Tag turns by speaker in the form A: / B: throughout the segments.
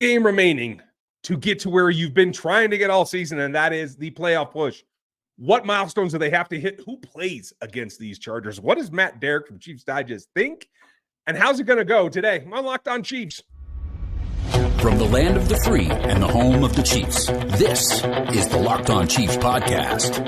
A: game remaining to get to where you've been trying to get all season, and that is the playoff push. What milestones do they have to hit? Who plays against these Chargers? What does Matt Derrick from Chiefs Digest think? And how's it going to go today on Locked On Chiefs?
B: From the land of the free and the home of the Chiefs, this is the Locked On Chiefs podcast.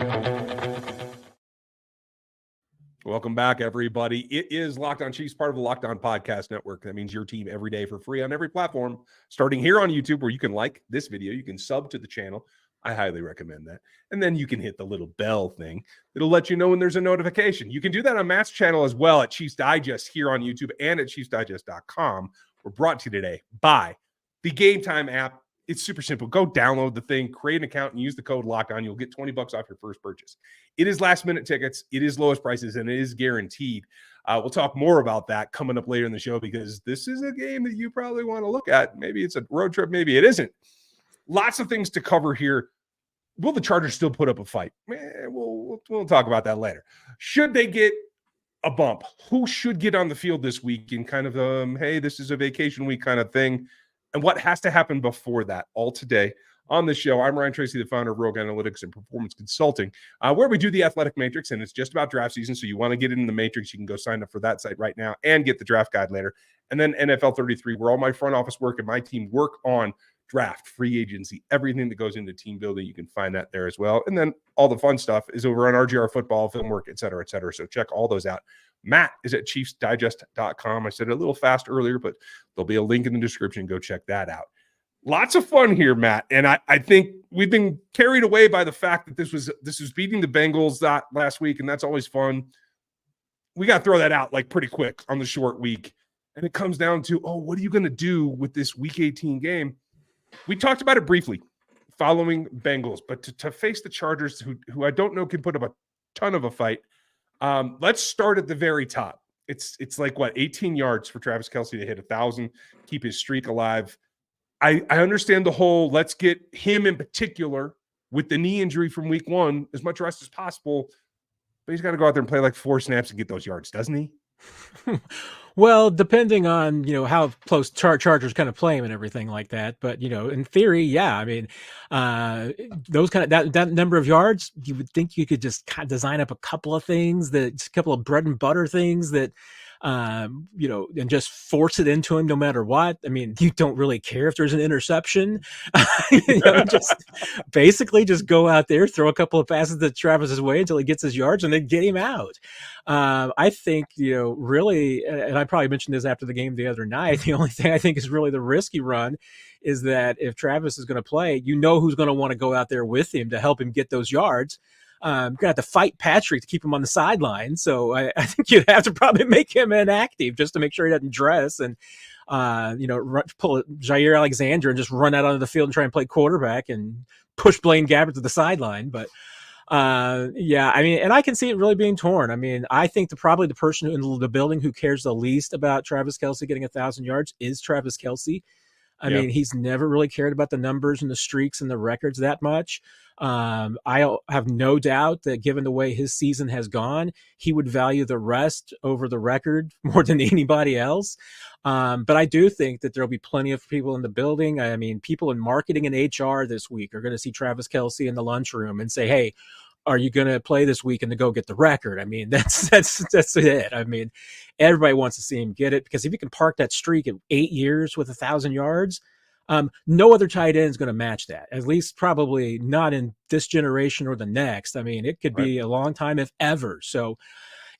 A: Welcome back, everybody. It is Locked On Chiefs, part of the Locked On Podcast Network. That means your team every day for free on every platform, starting here on YouTube, where you can like this video, you can sub to the channel. I highly recommend that. And then you can hit the little bell thing. It'll let you know when there's a notification. You can do that on Matt's channel as well at Chiefs Digest here on YouTube and at ChiefsDigest.com. We're brought to you today by the Gametime app. It's super simple. Go download the thing, create an account, and use the code LOCKEDON. You'll get $20 off your first purchase. It is last-minute tickets. It is lowest prices, and it is guaranteed. We'll talk more about that coming up later in the show because this is a game that you probably want to look at. Maybe it's a road trip. Maybe it isn't. Lots of things to cover here. Will the Chargers still put up a fight? We'll talk about that later. Should they get a bump? Who should get on the field this week in kind of hey, this is a vacation week kind of thing? And what has to happen before that? All today on the show. I'm Ryan Tracy, the founder of Rogue Analytics and Performance Consulting, where we do the Athletic Matrix, and it's just about draft season. So you want to get in the Matrix, you can go sign up for that site right now and get the draft guide later. And then NFL 33, where all my front office work and my team work on draft, free agency, everything that goes into team building. You can find that there as well. And then all the fun stuff is over on RGR football, film work, et cetera, et cetera. So check all those out. Matt is at ChiefsDigest.com. I said it a little fast earlier, but there'll be a link in the description. Go check that out. Lots of fun here, Matt. And I think we've been carried away by the fact that this was beating the Bengals last week, and that's always fun. We got to throw that out like pretty quick on the short week. And it comes down to, what are you going to do with this Week 18 game? We talked about it briefly following Bengals, but to face the Chargers, who I don't know can put up a ton of a fight, let's start at the very top. It's like, 18 yards for Travis Kelce to hit 1,000, keep his streak alive. I understand the whole let's get him in particular with the knee injury from week 1 as much rest as possible, but he's got to go out there and play like 4 snaps and get those yards, doesn't he?
C: Well, depending on, how close Chargers kind of play him and everything like that. But, in theory, yeah, I mean, those kind of that number of yards, you would think you could just kind of design up a couple of things just a couple of bread and butter things that, and just force it into him no matter what. I mean, you don't really care if there's an interception. Just basically just go out there, throw a couple of passes to Travis's way until he gets his yards and then get him out. I think, really, and I probably mentioned this after the game the other night, the only thing I think is really the risky run is that if Travis is going to play, who's going to want to go out there with him to help him get those yards. You're going to have to fight Patrick to keep him on the sideline. So I think you'd have to probably make him inactive just to make sure he doesn't dress and, pull Jair Alexander and just run out onto the field and try and play quarterback and push Blaine Gabbert to the sideline. But yeah, I mean, and I can see it really being torn. I mean, I think probably the person in the building who cares the least about Travis Kelce getting 1,000 yards is Travis Kelce. I mean, he's never really cared about the numbers and the streaks and the records that much. I have no doubt that given the way his season has gone, he would value the rest over the record more than anybody else. But I do think that there'll be plenty of people in the building. I mean, people in marketing and HR this week are going to see Travis Kelce in the lunchroom and say, hey, are you going to play this weekend to go get the record? I mean, that's it. I mean, everybody wants to see him get it because if he can park that streak at 8 years with 1,000 yards, no other tight end is going to match that, at least probably not in this generation or the next. I mean, it could be a long time, if ever. So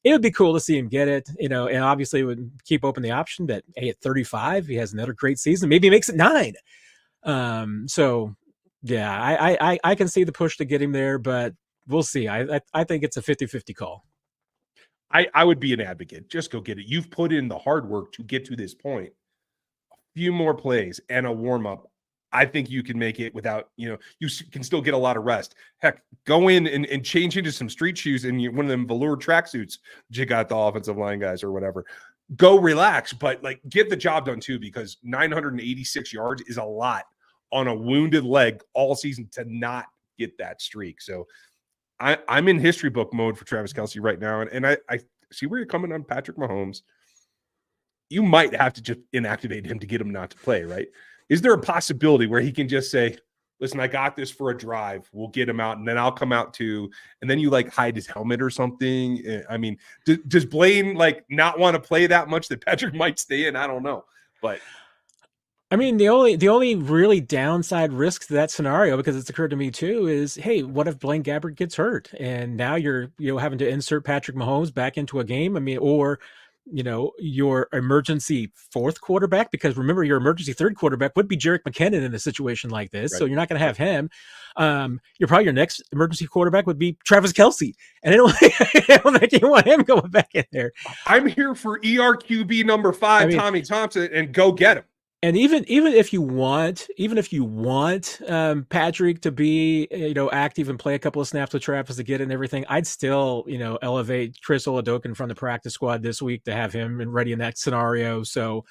C: it would be cool to see him get it, and obviously it would keep open the option that, hey, at 35, he has another great season. Maybe he makes it 9. So yeah, I can see the push to get him there, but we'll see. I think it's a 50-50 call.
A: I would be an advocate. Just go get it. You've put in the hard work to get to this point. A few more plays and a warm-up. I think you can make it without, you can still get a lot of rest. Heck, go in and change into some street shoes and one of them velour tracksuits that you got the offensive line guys or whatever. Go relax, but get the job done too, because 986 yards is a lot on a wounded leg all season to not get that streak. So I'm in history book mode for Travis Kelce right now. And I see where you're coming on Patrick Mahomes. You might have to just inactivate him to get him not to play, right? Is there a possibility where he can just say, listen, I got this for a drive. We'll get him out, and then I'll come out too. And then you like hide his helmet or something. I mean, does Blaine like not want to play that much that Patrick might stay in? I don't know. But
C: I mean, the only really downside risk to that scenario, because it's occurred to me too, is, hey, what if Blaine Gabbert gets hurt and now you're having to insert Patrick Mahomes back into a game? I mean, or your emergency fourth quarterback, because remember, your emergency third quarterback would be Jerick McKinnon in a situation like this. Right. So you're not going to have him. Your next emergency quarterback would be Travis Kelce. And I don't think you want him going back in there.
A: I'm here for ERQB number 5, Tommy Thompson, and go get him.
C: And even if you want Patrick to be active and play a couple of snaps with Travis to get in everything, I'd still elevate Chris Oladokun from the practice squad this week to have him ready in that scenario. So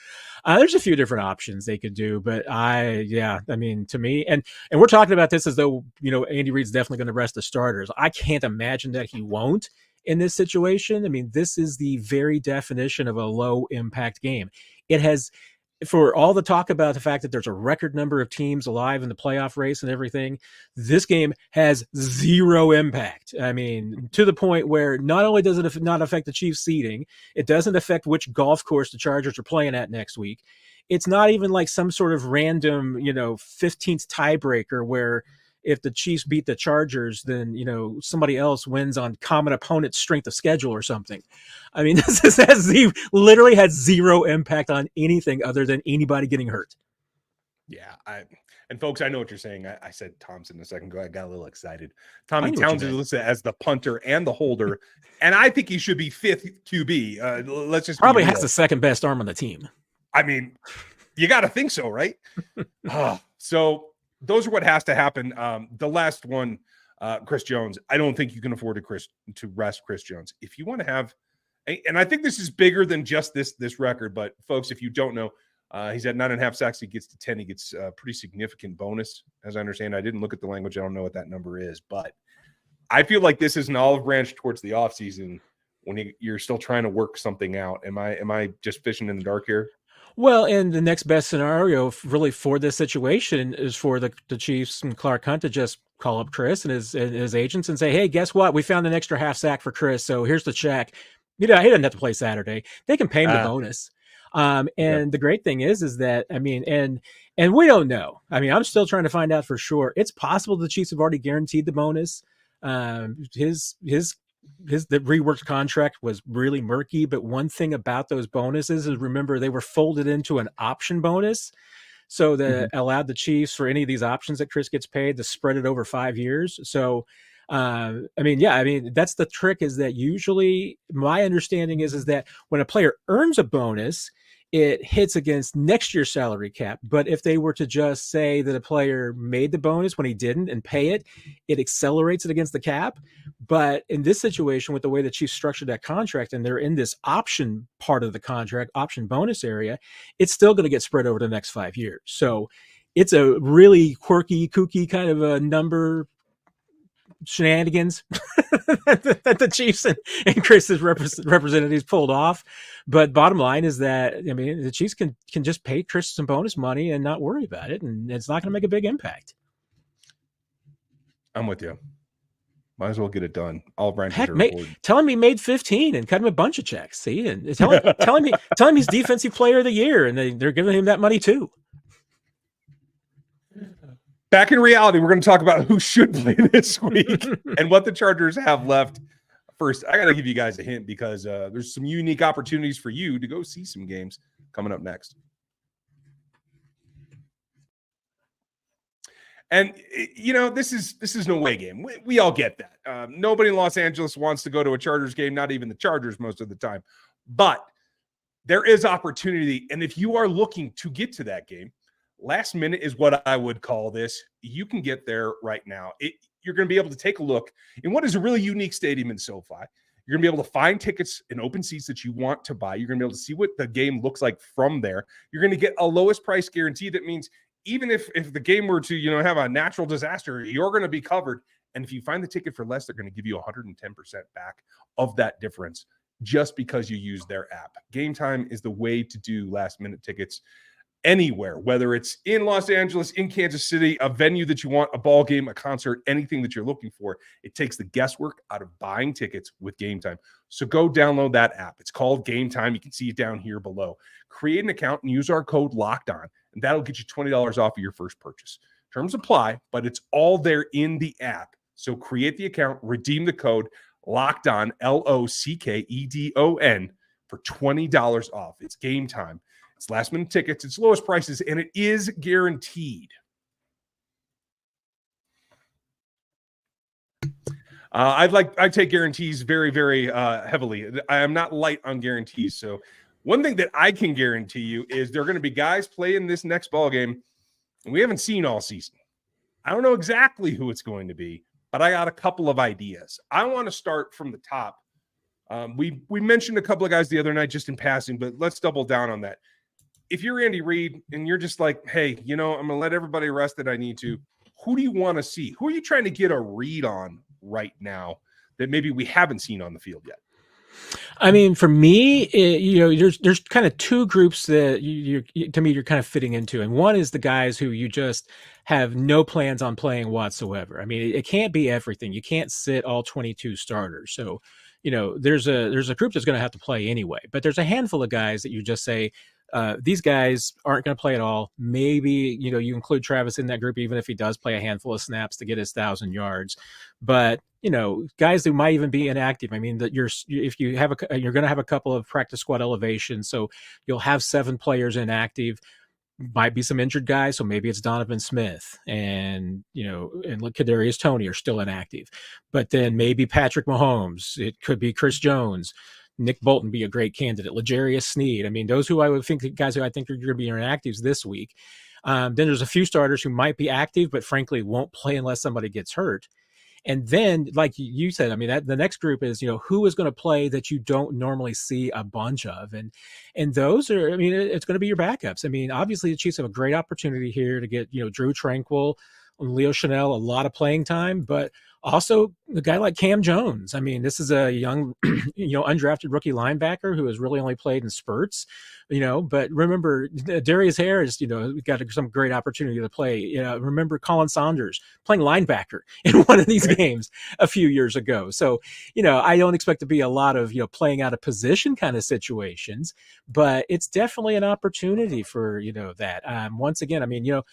C: there's a few different options they could do, but to me, and we're talking about this as though Andy Reid's definitely going to rest the starters. I can't imagine that he won't in this situation. I mean, this is the very definition of a low impact game. It has. For all the talk about the fact that there's a record number of teams alive in the playoff race and everything, this game has zero impact. I mean, to the point where not only does it not affect the Chiefs seeding, it doesn't affect which golf course the Chargers are playing at next week. It's not even like some sort of random, 15th tiebreaker where if the Chiefs beat the Chargers, then, somebody else wins on common opponent's strength of schedule or something. I mean, literally has zero impact on anything other than anybody getting hurt.
A: Yeah. And folks, I know what you're saying. I said Thompson a second ago. I got a little excited. Tommy Townsend is listed as the punter and the holder. And I think he should be 5th QB. Let's just
C: probably has the second best arm on the team.
A: I mean, you got to think so, right? So those are what has to happen. The last one, Chris Jones. I don't think you can afford to rest Chris Jones. If you want to have, and I think this is bigger than just this record, but folks, if you don't know, he's at 9.5 sacks. He gets to 10. He gets a pretty significant bonus, as I understand. I didn't look at the language. I don't know what that number is, but I feel like this is an olive branch towards the offseason when you're still trying to work something out. Am I just fishing in the dark here?
C: Well, and the next best scenario really for this situation is for the Chiefs and Clark Hunt to just call up Chris and his agents and say, hey, guess what? We found an extra half sack for Chris. So here's the check. He doesn't have to play Saturday. They can pay him the bonus. The great thing is that, I mean, and we don't know. I mean, I'm still trying to find out for sure. It's possible the Chiefs have already guaranteed the bonus. The reworked contract was really murky, but one thing about those bonuses is, remember, they were folded into an option bonus. So that allowed the Chiefs, for any of these options that Chris gets paid, to spread it over 5 years. So, that's the trick, is that usually my understanding is that when a player earns a bonus, it hits against next year's salary cap. But if they were to just say that a player made the bonus when he didn't and pay it, it accelerates it against the cap. But in this situation, with the way the Chiefs structured that contract, and they're in this option part of the contract, option bonus area, it's still going to get spread over the next 5 years. So it's a really quirky, kooky kind of a number shenanigans that the Chiefs and Chris's representatives pulled off. But bottom line is that, I mean, the Chiefs can just pay Chris some bonus money and not worry about it, and it's not going to make a big impact.
A: I'm with you. Might as well get it done. All branches are
C: tell him he made 15 and cut him a bunch of checks. See, and tell him he's defensive player of the year, and they're giving him that money too.
A: Back in reality, we're going to talk about who should play this week and what the Chargers have left. First, I got to give you guys a hint, because there's some unique opportunities for you to go see some games coming up next. And, this is no way game. We all get that. Nobody in Los Angeles wants to go to a Chargers game, not even the Chargers most of the time. But there is opportunity. And if you are looking to get to that game, last minute is what I would call this. You can get there right now. You're going to be able to take a look in what is a really unique stadium in SoFi. You're going to be able to find tickets and open seats that you want to buy. You're going to be able to see what the game looks like from there. You're going to get a lowest price guarantee. That means even if the game were to, have a natural disaster, you're going to be covered. And if you find the ticket for less, they're going to give you 110% back of that difference just because you use their app. Gametime is the way to do last minute tickets. anywhere, whether it's in Los Angeles, in Kansas City, a venue that you want, a ball game, a concert, anything that you're looking for. It takes the guesswork out of buying tickets with Gametime. So go download that app. It's called Gametime. You can see it down here below. Create an account and use our code LOCKEDON, and that'll get you $20 off of your first purchase. Terms apply, but it's all there in the app. So create the account, redeem the code LOCKEDON, LOCKEDON, for $20 off. It's Gametime. It's last minute tickets. It's lowest prices, and it is guaranteed. I take guarantees very, very heavily. I am not light on guarantees. So one thing that I can guarantee you is there are going to be guys playing this next ball game we haven't seen all season. I don't know exactly who it's going to be, but I got a couple of ideas. I want to start from the top. We mentioned a couple of guys the other night just in passing, but let's double down on that. If you're Andy Reid and you're just like, hey, I'm going to let everybody rest that I need to, who do you want to see? Who are you trying to get a read on right now that maybe we haven't seen on the field yet?
C: I mean, for me, there's kind of two groups that to me you're kind of fitting into, and one is the guys who you just have no plans on playing whatsoever. I mean, it can't be everything. You can't sit all 22 starters. So, there's a group that's going to have to play anyway. But there's a handful of guys that you just say, these guys aren't going to play at all. Maybe, you include Travis in that group, even if he does play a handful of snaps to get his 1,000 yards. But, guys who might even be inactive. I mean, you're going to have a couple of practice squad elevations. So you'll have 7 players inactive. Might be some injured guys. So maybe it's Donovan Smith and Kadarius Toney are still inactive. But then maybe Patrick Mahomes. It could be Chris Jones. Nick Bolton be a great candidate. L'Jarius Sneed. I mean, those who I would think guys who I think are going to be inactives this week. Then there's a few starters who might be active, but frankly won't play unless somebody gets hurt. And then, like you said, I mean, the next group is, who is going to play that you don't normally see a bunch of. And those are, I mean, it's going to be your backups. I mean, obviously the Chiefs have a great opportunity here to get, Drew Tranquil, Leo Chanel, a lot of playing time, but also a guy like Cam Jones. I mean, this is a young, undrafted rookie linebacker who has really only played in spurts, but remember Darius Harris, got some great opportunity to play. Remember Colin Saunders playing linebacker in one of these games a few years ago. So, I don't expect to be a lot of, playing out of position kind of situations, but it's definitely an opportunity for, that. Once again, I mean,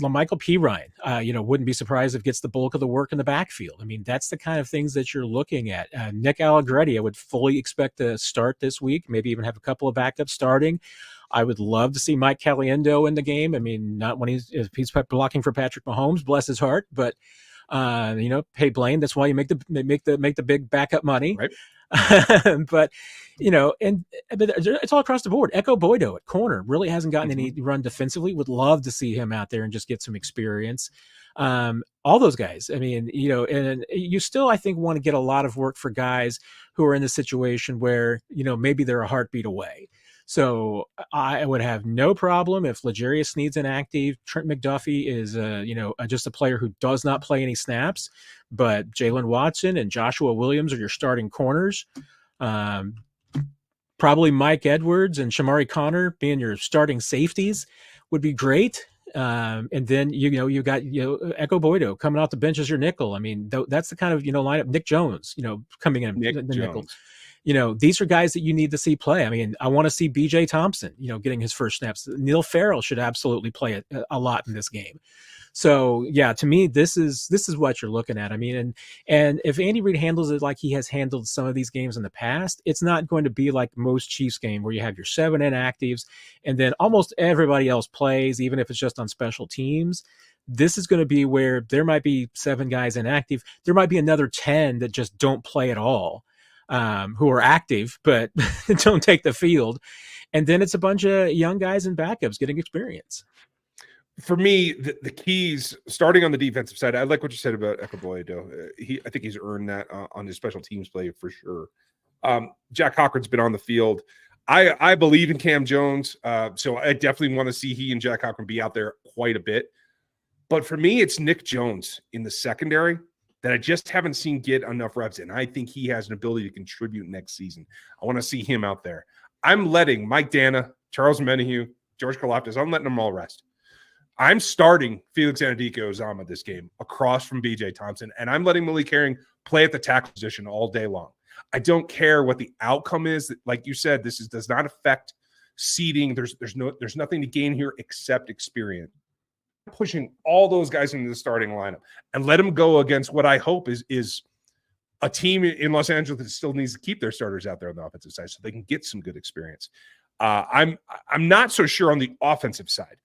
C: Michael P. Ryan, wouldn't be surprised if gets the bulk of the work in the backfield. I mean, that's the kind of things that you're looking at. Nick Allegretti, I would fully expect to start this week, maybe even have a couple of backups starting. I would love to see Mike Caliendo in the game. I mean, not when he's blocking for Patrick Mahomes, bless his heart, but pay Blaine. That's why you make the big backup money.
A: Right.
C: But it's all across the board. Echo Boydo at corner really hasn't gotten any run defensively. Would love to see him out there and just get some experience. All those guys. I mean, and you still, I think, want to get a lot of work for guys who are in the situation where, maybe they're a heartbeat away. So I would have no problem if L'Jarius Sneed's inactive. Trent McDuffie is, just a player who does not play any snaps. But Jalen Watson and Joshua Williams are your starting corners. Probably Mike Edwards and Shamari Connor being your starting safeties would be great. And then, you got, Echo Boydo coming off the bench as your nickel. I mean, that's the kind of, lineup. Nick Jones, coming in the nickel. These are guys that you need to see play. I mean, I want to see BJ Thompson, getting his first snaps. Neil Farrell should absolutely play a lot in this game. So yeah, to me, this is what you're looking at. I mean, and if Andy Reid handles it like he has handled some of these games in the past, it's not going to be like most Chiefs game where you have your 7 inactives and then almost everybody else plays, even if it's just on special teams. This is going to be where there might be 7 guys inactive. There might be another 10 that just don't play at all, who are active but don't take the field. And then it's a bunch of young guys and backups getting experience.
A: For me, the keys, starting on the defensive side, I like what you said about Echo Boydo. I think he's earned that on his special teams play for sure. Jack Cochran's been on the field. I believe in Cam Jones, so I definitely want to see he and Jack Cochran be out there quite a bit. But for me, it's Nick Jones in the secondary that I just haven't seen get enough reps in. I think he has an ability to contribute next season. I want to see him out there. I'm letting Mike Dana, Charles Menahue, George Karlaftis. I'm letting them all rest. I'm starting Felix Anudike-Uzomah this game across from BJ Thompson, and I'm letting Malik Herring play at the tackle position all day long. I don't care what the outcome is. Like you said, this does not affect seeding. There's nothing to gain here except experience. Pushing all those guys into the starting lineup and let them go against what I hope is a team in Los Angeles that still needs to keep their starters out there on the offensive side so they can get some good experience. I'm not so sure on the offensive side.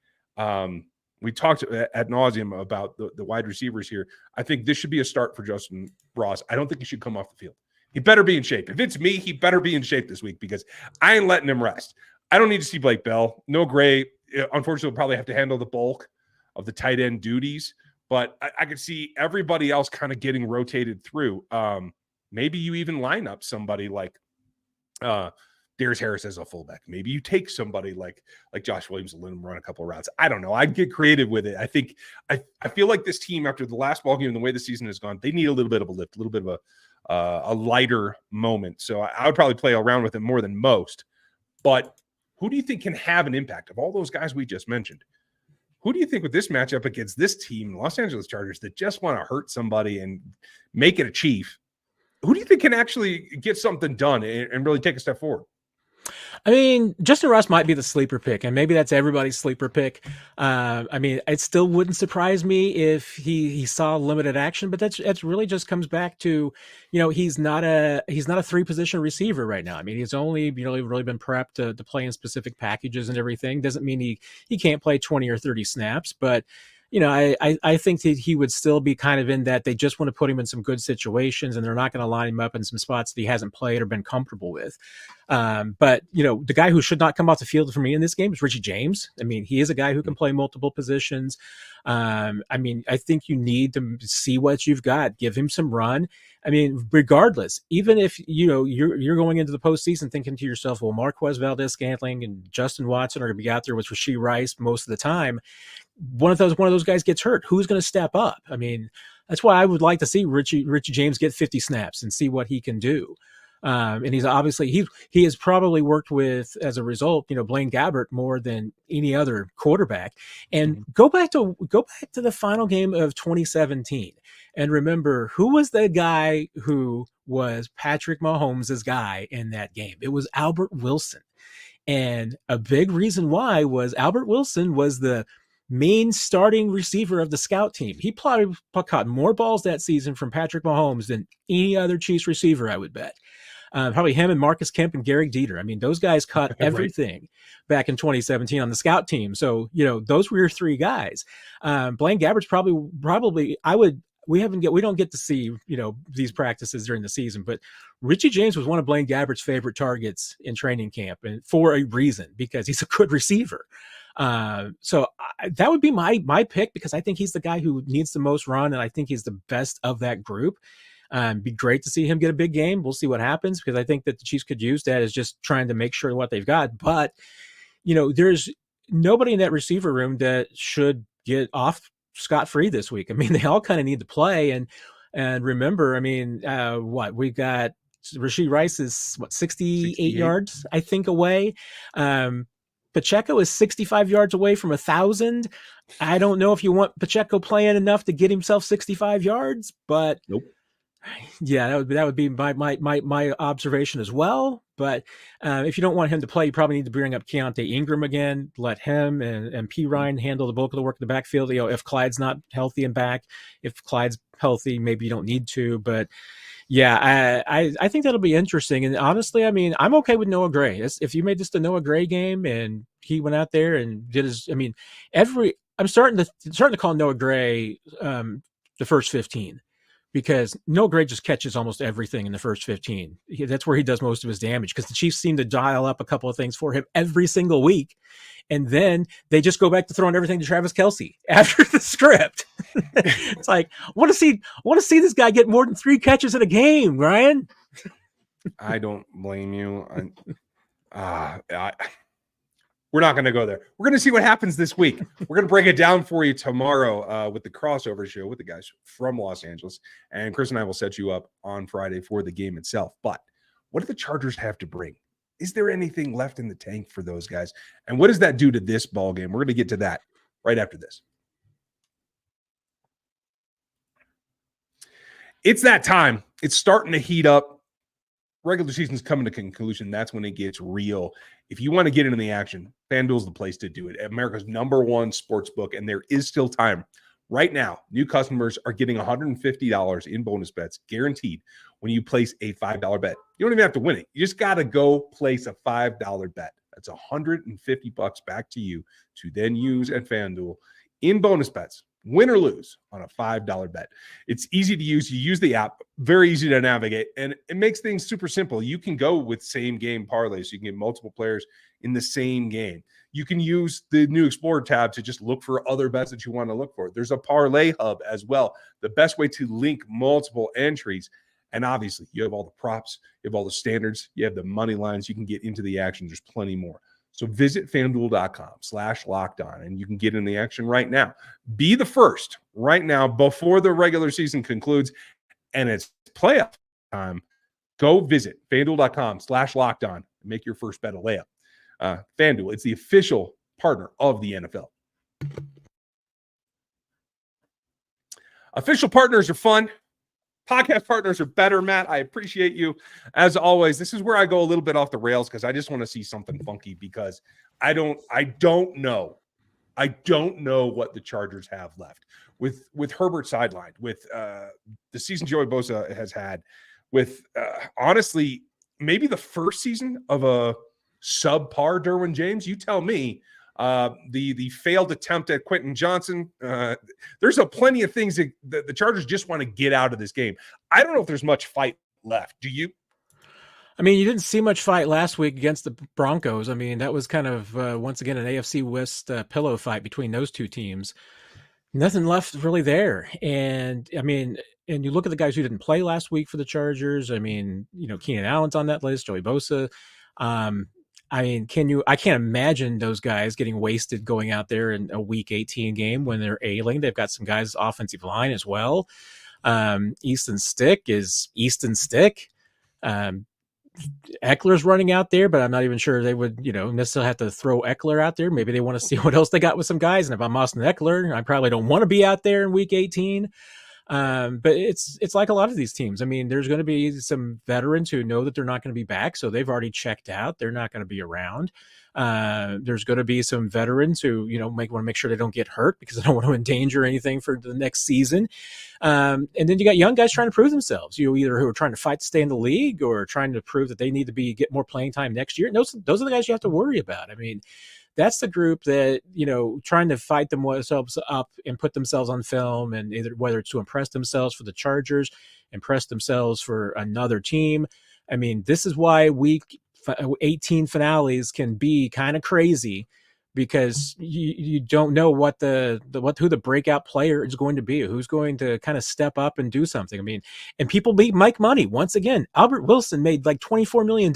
A: We talked ad nauseum about the wide receivers here. I think this should be a start for Justin Ross. I don't think he should come off the field. He better be in shape. If it's me, he better be in shape this week because I ain't letting him rest. I don't need to see Blake Bell. No Gray, unfortunately, will probably have to handle the bulk of the tight end duties, but I could see everybody else kind of getting rotated through. Maybe you even line up somebody like Darius Harris as a fullback. Maybe you take somebody like Josh Williams and let him run a couple of routes. I don't know. I'd get creative with it. I think I feel like this team, after the last ball game and the way the season has gone, they need a little bit of a lift, a little bit of a lighter moment. So I would probably play around with it more than most. But who do you think can have an impact of all those guys we just mentioned? Who do you think with this matchup against this team, Los Angeles Chargers, that just want to hurt somebody and make it a Chief? Who do you think can actually get something done and really take a step forward?
C: I mean, Justin Ross might be the sleeper pick, and maybe that's everybody's sleeper pick. I mean, it still wouldn't surprise me if he saw limited action, but that's really just comes back to, he's not a 3-position receiver right now. I mean, he's only really been prepped to play in specific packages and everything. Doesn't mean he can't play 20 or 30 snaps, but I think that he would still be kind of in that they just want to put him in some good situations and they're not going to line him up in some spots that he hasn't played or been comfortable with. But the guy who should not come off the field for me in this game is Richie James. I mean, he is a guy who can play multiple positions. I mean, I think you need to see what you've got, give him some run. I mean, regardless, even if, you're going into the postseason thinking to yourself, well, Marquez Valdez-Scantling and Justin Watson are going to be out there with Rashee Rice most of the time. One of those guys gets hurt. Who's going to step up? I mean, that's why I would like to see Richie James get 50 snaps and see what he can do. And he's obviously, he has probably worked with, as a result, Blaine Gabbert more than any other quarterback. And go back to the final game of 2017 and remember who was the guy who was Patrick Mahomes' guy in that game. It was Albert Wilson. And a big reason why was Albert Wilson was the main starting receiver of the scout team. He probably caught more balls that season from Patrick Mahomes than any other Chiefs receiver, I would bet. Probably him and Marcus Kemp and Gary Dieter. I mean, those guys caught everything back in 2017 on the scout team. So, those were your 3 guys. Blaine Gabbert's probably we don't get to see, these practices during the season, but Richie James was one of Blaine Gabbert's favorite targets in training camp, and for a reason, because he's a good receiver. So that would be my pick, because I think he's the guy who needs the most run, and I think he's the best of that group. Be great to see him get a big game. We'll see what happens, because I think that the Chiefs could use that as just trying to make sure what they've got. But, there's nobody in that receiver room that should get off scot-free this week. I mean, they all kind of need to play. And remember, I mean, we got Rashee Rice is 68 yards, I think, away. Pacheco is 65 yards away from 1,000. I don't know if you want Pacheco playing enough to get himself 65 yards, but
A: nope.
C: Yeah, that would be my observation as well. But if you don't want him to play, you probably need to bring up Keontae Ingram again. Let him and P. Ryan handle the bulk of the work in the backfield. If Clyde's not healthy and back, if Clyde's healthy, maybe you don't need to. But yeah, I think that'll be interesting. And honestly, I mean, I'm okay with Noah Gray. If you made this the Noah Gray game and he went out there and did his, I mean, I'm starting to call Noah Gray the first 15. Because Noah Gray just catches almost everything in the first 15. That's where he does most of his damage, because the Chiefs seem to dial up a couple of things for him every single week. And then they just go back to throwing everything to Travis Kelce after the script. It's like, I want to see this guy get more than 3 catches in a game, Ryan.
A: I don't blame you. We're not going to go there. We're going to see what happens this week. We're going to break it down for you tomorrow with the crossover show with the guys from Los Angeles. And Chris and I will set you up on Friday for the game itself. But what do the Chargers have to bring Is there anything left in the tank for those guys? And what does that do to this ball game? We're going to get to that right after this. It's that time. It's starting to heat up. Regular season's coming to conclusion. That's when it gets real. If you want to get into the action, FanDuel's the place to do it. America's #1 sportsbook, and there is still time. Right now, new customers are getting $150 in bonus bets guaranteed when you place a $5 bet. You don't even have to win it. You just got to go place a $5 bet. That's $150 back to you to then use at FanDuel in bonus bets, win or lose, on a $5 bet. It's easy to use. You use the app, very easy to navigate, and it makes things super simple. You can go with same game parlays. So you can get multiple players in the same game. You can use the new Explorer tab to just look for other bets that you want to look for. There's a parlay hub as well. The best way to link multiple entries. And obviously, you have all the props, you have all the standards, you have the money lines. You can get into the action. There's plenty more. So visit FanDuel.com/lockedon, and you can get in the action right now. Be the first right now before the regular season concludes and it's playoff time. Go visit FanDuel.com/lockedon and make your first bet a layup. FanDuel, it's the official partner of the NFL. Official partners are fun. Podcast partners are better, Matt. I appreciate you. As always, this is where I go a little bit off the rails because I just want to see something funky because I don't know. I don't know what the Chargers have left with Herbert sidelined, with the season Joey Bosa has had, with honestly, maybe the first season of a subpar Derwin James. You tell me. The failed attempt at Quentin Johnson. There's plenty of things that the Chargers just want to get out of this game. I don't know if there's much fight left. Do you?
C: I mean, you didn't see much fight last week against the Broncos. I mean, that was kind of, once again, an AFC West pillow fight between those two teams. Nothing left really there. And, I mean, and you look at the guys who didn't play last week for the Chargers. I mean, Keenan Allen's on that list, Joey Bosa. I mean, I can't imagine those guys getting wasted going out there in a week 18 game when they're ailing. They've got some guys offensive line as well. Easton Stick is Easton Stick. Eckler's running out there, but I'm not even sure they would, necessarily have to throw Eckler out there. Maybe they want to see what else they got with some guys. And if I'm Austin Eckler, I probably don't want to be out there in week 18. But it's like a lot of these teams. I mean, there's going to be some veterans who know that they're not going to be back, so they've already checked out. They're not going to be around. There's going to be some veterans who, want to make sure they don't get hurt because they don't want to endanger anything for the next season. And then you got young guys trying to prove themselves, either who are trying to fight to stay in the league or trying to prove that they need to get more playing time next year. And those are the guys you have to worry about. I mean, that's the group that, trying to fight themselves up and put themselves on film, and whether it's to impress themselves for the Chargers, impress themselves for another team. I mean, this is why week 18 finales can be kind of crazy, because you don't know who the breakout player is going to be, who's going to kind of step up and do something. I mean, and people beat Mike Money once again. Albert Wilson made like $24 million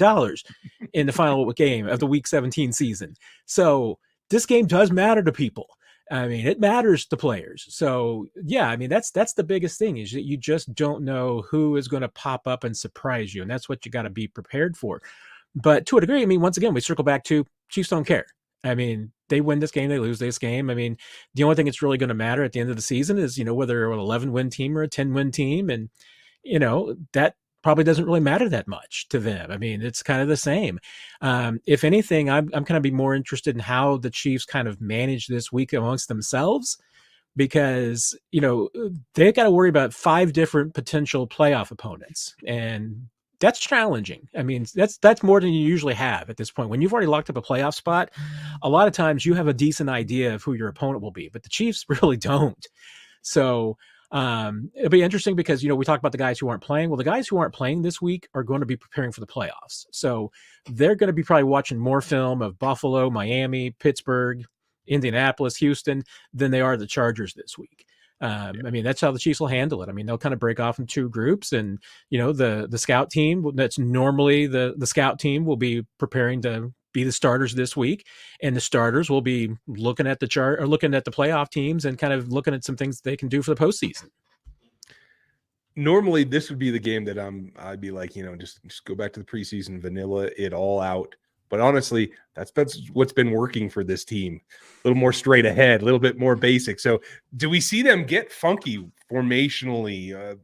C: in the final game of the week 17 season. So this game does matter to people. I mean, it matters to players. So yeah, I mean, that's the biggest thing, is that you just don't know who is going to pop up and surprise you. And that's what you got to be prepared for. But to a degree, I mean, once again, we circle back to Chiefs don't care. I mean, they win this game, they lose this game. I mean, the only thing that's really going to matter at the end of the season is, whether they're an 11-win team or a 10-win team. And, that probably doesn't really matter that much to them. I mean, it's kind of the same. If anything, I'm kind of be more interested in how the Chiefs kind of manage this week amongst themselves, because, they got to worry about 5 different potential playoff opponents. And that's challenging. I mean, that's more than you usually have at this point. When you've already locked up a playoff spot, a lot of times you have a decent idea of who your opponent will be, but the Chiefs really don't. So it'll be interesting because, we talk about the guys who aren't playing. Well, the guys who aren't playing this week are going to be preparing for the playoffs. So they're going to be probably watching more film of Buffalo, Miami, Pittsburgh, Indianapolis, Houston than they are the Chargers this week. I mean, that's how the Chiefs will handle it. I mean, they'll kind of break off in 2 groups, and, the scout team that's normally the scout team will be preparing to be the starters this week. And the starters will be looking at the playoff teams and kind of looking at some things they can do for the postseason.
A: normally this would be the game that I'd be like, just go back to the preseason, vanilla it all out. But honestly, that's what's been working for this team. A little more straight ahead, a little bit more basic. So do we see them get funky formationally,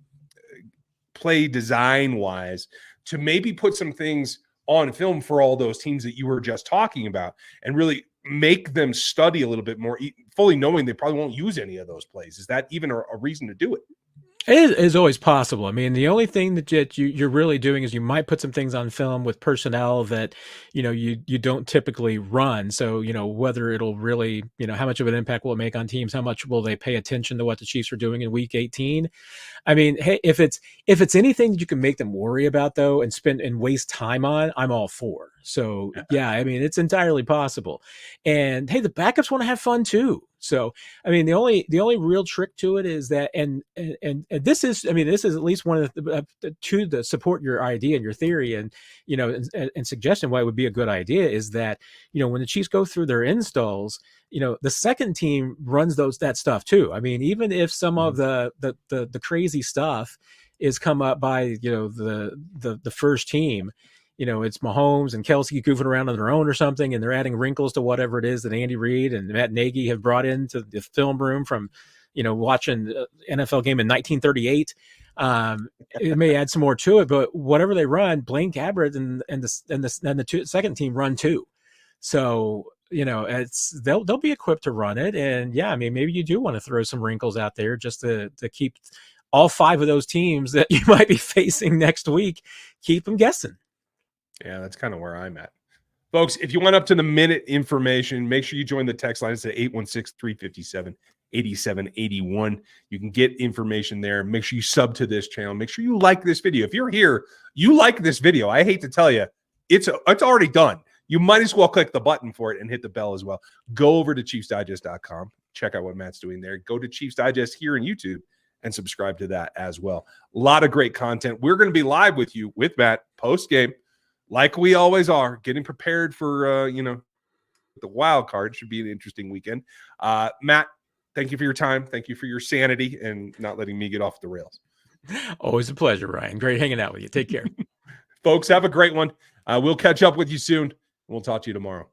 A: play design wise, to maybe put some things on film for all those teams that you were just talking about and really make them study a little bit more, fully knowing they probably won't use any of those plays? Is that even a reason to do it?
C: It is always possible. I mean, the only thing that you're really doing is you might put some things on film with personnel that, you don't typically run. So, whether it'll really, how much of an impact will it make on teams? How much will they pay attention to what the Chiefs are doing in week 18? I mean, hey, if it's anything that you can make them worry about though, and spend and waste time on, I'm all for. So yeah, I mean, it's entirely possible. And hey, the backups want to have fun too. So, I mean, the only real trick to it is that, and this is, this is at least one of to support your idea and your theory and, and suggestion why it would be a good idea is that, when the Chiefs go through their installs, the second team runs that stuff too. I mean, even if some of the crazy stuff is come up by, the first team, it's Mahomes and Kelce goofing around on their own or something, and they're adding wrinkles to whatever it is that Andy Reid and Matt Nagy have brought into the film room from, watching NFL game in 1938. It may add some more to it, but whatever they run, Blaine Gabbert and the second team run too. So, they'll be equipped to run it. And yeah, I mean, maybe you do want to throw some wrinkles out there just to keep all 5 of those teams that you might be facing next week, keep them guessing.
A: Yeah, that's kind of where I'm at. Folks, if you want up to the minute information, make sure you join the text line. It's at 816-357-8781. You can get information there. Make sure you sub to this channel. Make sure you like this video. If you're here, you like this video. I hate to tell you, it's already done. You might as well click the button for it and hit the bell as well. Go over to ChiefsDigest.com. Check out what Matt's doing there. Go to Chiefs Digest here on YouTube and subscribe to that as well. A lot of great content. We're going to be live with you, with Matt, post-game, like we always are, getting prepared for, the wild card. Should be an interesting weekend. Matt, thank you for your time. Thank you for your sanity and not letting me get off the rails.
C: Always a pleasure, Ryan. Great hanging out with you. Take care.
A: Folks, have a great one. We'll catch up with you soon. We'll talk to you tomorrow.